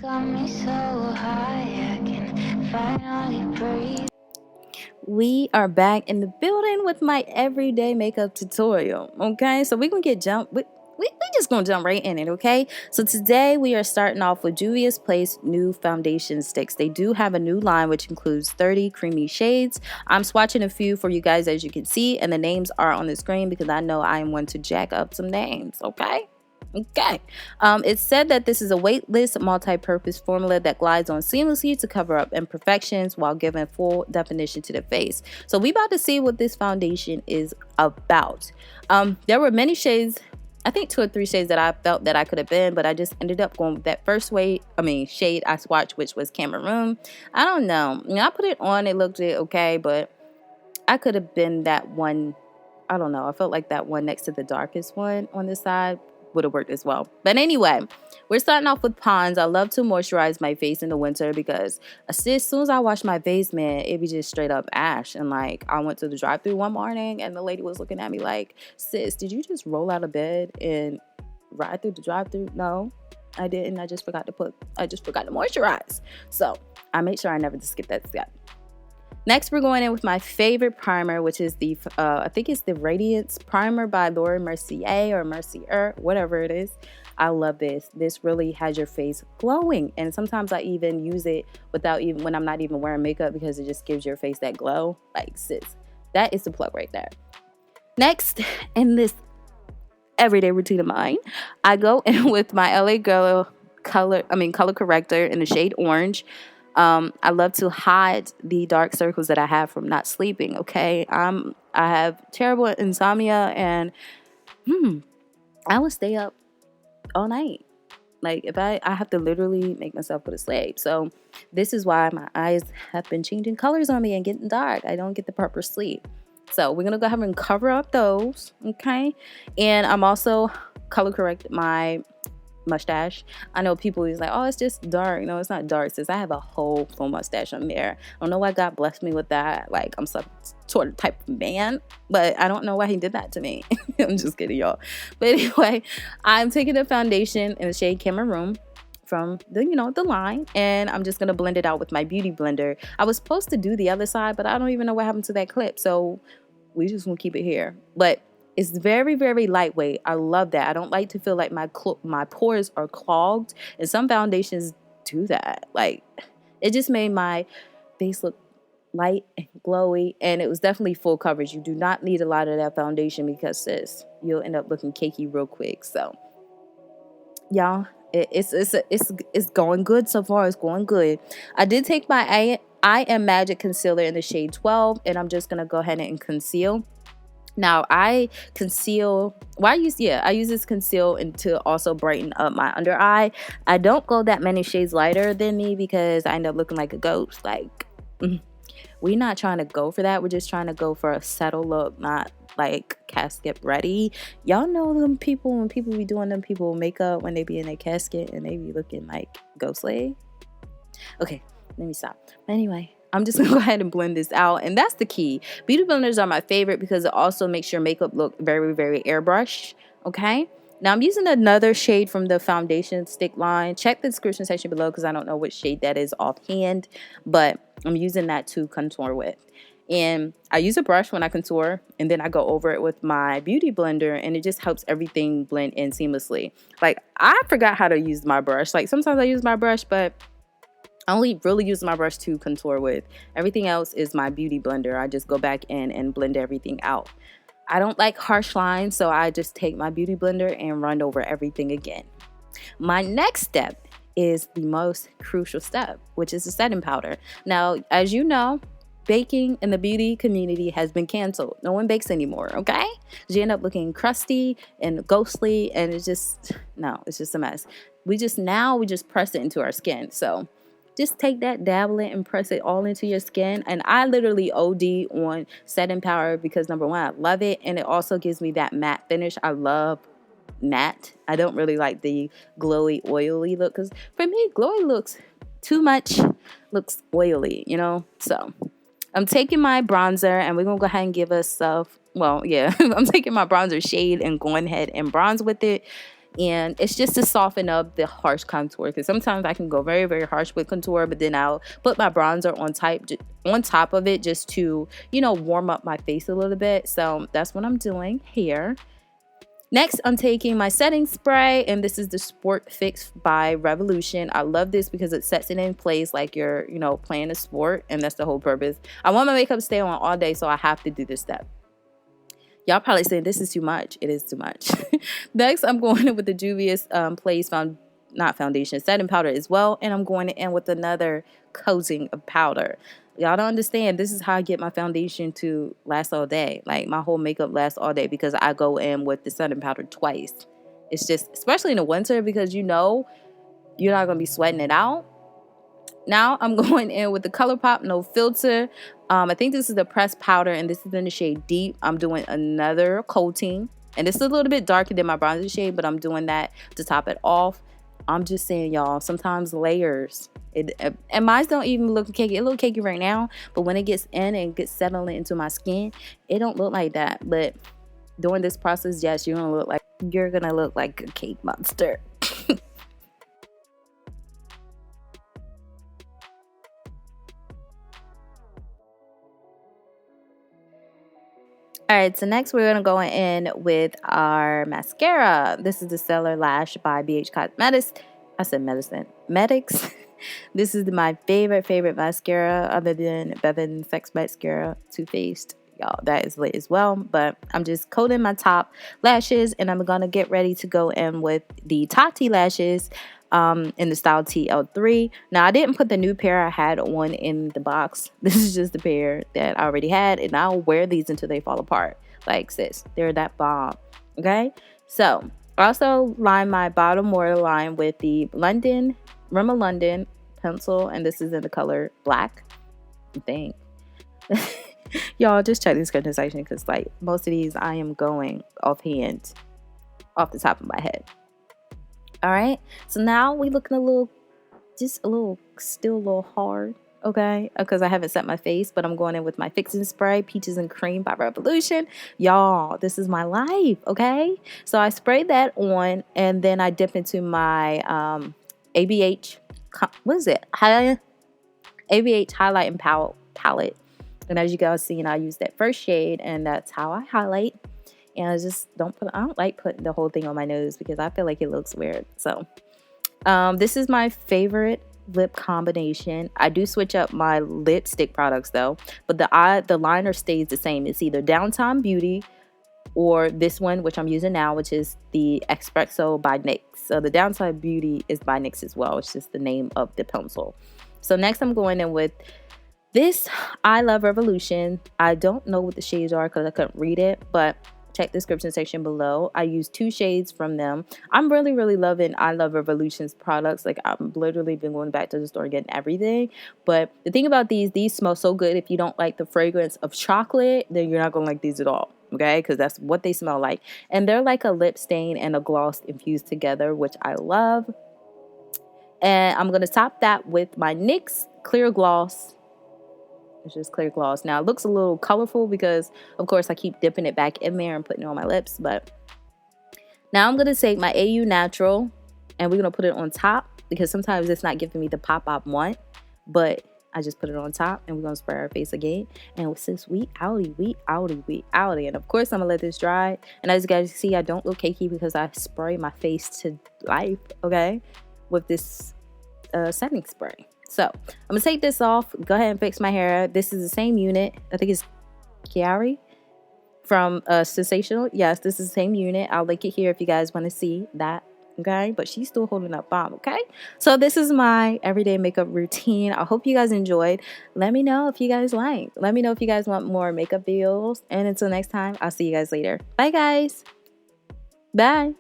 got me so high, I can finally breathe. We are back in the building with my everyday makeup tutorial. Okay, so we're gonna we just gonna jump right in it. Okay, so today we are starting off with Juvia'S Place new foundation sticks. They do have a new line which includes 30 creamy shades. I'm swatching a few for you guys, as you can see, and the names are on the screen because I know I am one to jack up some names. Okay. It said that this is a weightless multi-purpose formula that glides on seamlessly to cover up imperfections while giving full definition to the face. So we about to see what this foundation is about. There were many shades, I think 2 or 3 shades that I felt that I could have been, but I just ended up going with that first shade I swatched, which was CAMEROON. I don't know. I put it on, it looked okay, but I could have been that one. I don't know. I felt like that one next to the darkest one on this side would have worked as well. But anyway, we're starting off with Pond's. I love to moisturize my face in the winter because as soon as I wash my face, man, it be just straight up ash. And like, I went to the drive-thru one morning and the lady was looking at me like, sis, did you just roll out of bed and ride through the drive-thru? No, I didn't. I just forgot to moisturize. So I made sure I never just skip that step. Next, we're going in with my favorite primer, which is the, I think it's the Radiance Primer by Laura Mercier or Mercier, whatever it is. I love this. This really has your face glowing. And sometimes I even use it when I'm not even wearing makeup because it just gives your face that glow. Like, sis, that is the plug right there. Next, in this everyday routine of mine, I go in with my LA Girl color corrector in the shade Orange. I love to hide the dark circles that I have from not sleeping. Okay, I have terrible insomnia, and I would stay up all night. Like, if I have to literally make myself go to sleep. So this is why my eyes have been changing colors on me and getting dark. I don't get the proper sleep. So we're gonna go ahead and cover up those. Okay, and I'm also color correct my mustache. I know people is like, oh, it's just dark. No, it's not dark, sis. I have a whole full mustache on there. I don't know why God blessed me with that. Like, I'm some sort of type of man, but I don't know why he did that to me. I'm just kidding, y'all. But anyway, I'm taking the foundation in the shade CAMEROON from the line, and I'm just gonna blend it out with my beauty blender. I was supposed to do the other side, but I don't even know what happened to that clip, so we just gonna keep it here. But it's very, very lightweight. I love that. I don't like to feel like my pores are clogged. And some foundations do that. Like, it just made my face look light and glowy. And it was definitely full coverage. You do not need a lot of that foundation because, sis, you'll end up looking cakey real quick. So, y'all, it's going good so far. It's going good. I did take my I Am Magic concealer in the shade 12. And I'm just going to go ahead and conceal. Now, I use this conceal and to also brighten up my under eye. I don't go that many shades lighter than me because I end up looking like a ghost. Like, we're not trying to go for that. We're just trying to go for a settle look, not like casket ready. Y'all know them people, when people be doing them people makeup when they be in a casket and they be looking like ghostly. Okay, let me stop. Anyway, I'm just gonna go ahead and blend this out, and that's the key. Beauty blenders are my favorite because it also makes your makeup look very, very airbrushed. Okay, now I'm using another shade from the foundation stick line. Check the description section below because I don't know which shade that is offhand, but I'm using that to contour with. And I use a brush when I contour, and then I go over it with my beauty blender, and it just helps everything blend in seamlessly. Like, I forgot how to use my brush. Like, sometimes I use my brush, but I only really use my brush to contour with. Everything else is my beauty blender. I just go back in and blend everything out. I don't like harsh lines, so I just take my beauty blender and run over everything again. My next step is the most crucial step, which is the setting powder. Now, as you know, baking in the beauty community has been canceled. No one bakes anymore, okay? You end up looking crusty and ghostly, and it's just a mess. We just press it into our skin. So just take that, dabble it, and press it all into your skin. And I literally OD on setting powder because, number one, I love it. And it also gives me that matte finish. I love matte. I don't really like the glowy, oily look. Because for me, glowy looks too much, looks oily, So I'm taking my bronzer, and we're going to go ahead and give us I'm taking my bronzer shade and going ahead and bronze with it. And it's just to soften up the harsh contour, because sometimes I can go very, very harsh with contour, but then I'll put my bronzer on top of it just to, you know, warm up my face a little bit. So that's what I'm doing here. Next, I'm taking my setting spray, and this is the Sport Fix by Revolution. I love this because it sets it in place like you're, you know, playing a sport, and that's the whole purpose. I want my makeup to stay on all day, so I have to do this step. Y'all probably saying this is too much. It is too much. Next, I'm going in with the Juvia'S setting powder as well, and I'm going in with another coating of powder. Y'all don't understand. This is how I get my foundation to last all day. Like, my whole makeup lasts all day because I go in with the setting powder twice. It's just, especially in the winter, because you know you're not going to be sweating it out. Now I'm going in with the ColourPop No Filter. I think this is the pressed powder, and this is in the shade Deep. I'm doing another coating, and this is a little bit darker than my bronzer shade, but I'm doing that to top it off. I'm just saying, y'all, sometimes layers. And mine don't even look cakey. It look cakey right now, but when it gets in and gets settling into my skin, it don't look like that. But during this process, yes, you're gonna look like a cake monster. Alright, so next we're going to go in with our mascara. This is the Stellar Lash by BH Cosmetics. I said medicine. Medics. This is my favorite mascara other than Sex Mascara, Too Faced. Y'all, that is lit as well. But I'm just coating my top lashes, and I'm going to get ready to go in with the Tati lashes in the style TL3. Now, I didn't put the new pair I had on in the box. This is just the pair that I already had, and I'll wear these until they fall apart. Like, sis, they're that bomb. Okay? So, I also line my bottom waterline with the Rimmel London pencil, and this is in the color black. I think. Y'all, just check the description section, because, like, most of these I am going offhand, off the top of my head. Alright, so now we looking still a little hard, okay? Because I haven't set my face, but I'm going in with my fixing spray, Peaches and Cream by Revolution. Y'all, this is my life, okay? So I sprayed that on, and then I dip into my ABH, ABH highlighting palette. And as you guys see, I use that first shade, and that's how I highlight. And I just I don't like putting the whole thing on my nose because I feel like it looks weird. So this is my favorite lip combination. I do switch up my lipstick products though, but the liner stays the same. It's either Downtown Beauty or this one, which I'm using now, which is the Espresso by NYX. So the Downtown Beauty is by NYX as well. It's just the name of the pencil. So next I'm going in with this I Love Revolution. I don't know what the shades are because I couldn't read it, but check the description section below. I use 2 shades from them. I'm really, really loving I Love Revolution's products. Like, I've literally been going back to the store and getting everything. But the thing about these smell so good. If you don't like the fragrance of chocolate, then you're not going to like these at all. Okay? Because that's what they smell like. And they're like a lip stain and a gloss infused together, which I love. And I'm going to top that with my NYX Clear Gloss. It's just clear gloss. Now, it looks a little colorful because, of course, I keep dipping it back in there and putting it on my lips. But now I'm going to take my AU Natural, and we're going to put it on top because sometimes it's not giving me the pop I want. But I just put it on top, and we're going to spray our face again. And since we outie. And, of course, I'm going to let this dry. And as you guys see, I don't look cakey because I spray my face to life, okay, with this setting spray. So, I'm going to take this off, go ahead and fix my hair. This is the same unit. I think it's Chiari from Sensational. Yes, this is the same unit. I'll link it here if you guys want to see that, okay? But she's still holding up bomb, okay? So, this is my everyday makeup routine. I hope you guys enjoyed. Let me know if you guys like. Let me know if you guys want more makeup videos. And until next time, I'll see you guys later. Bye, guys. Bye.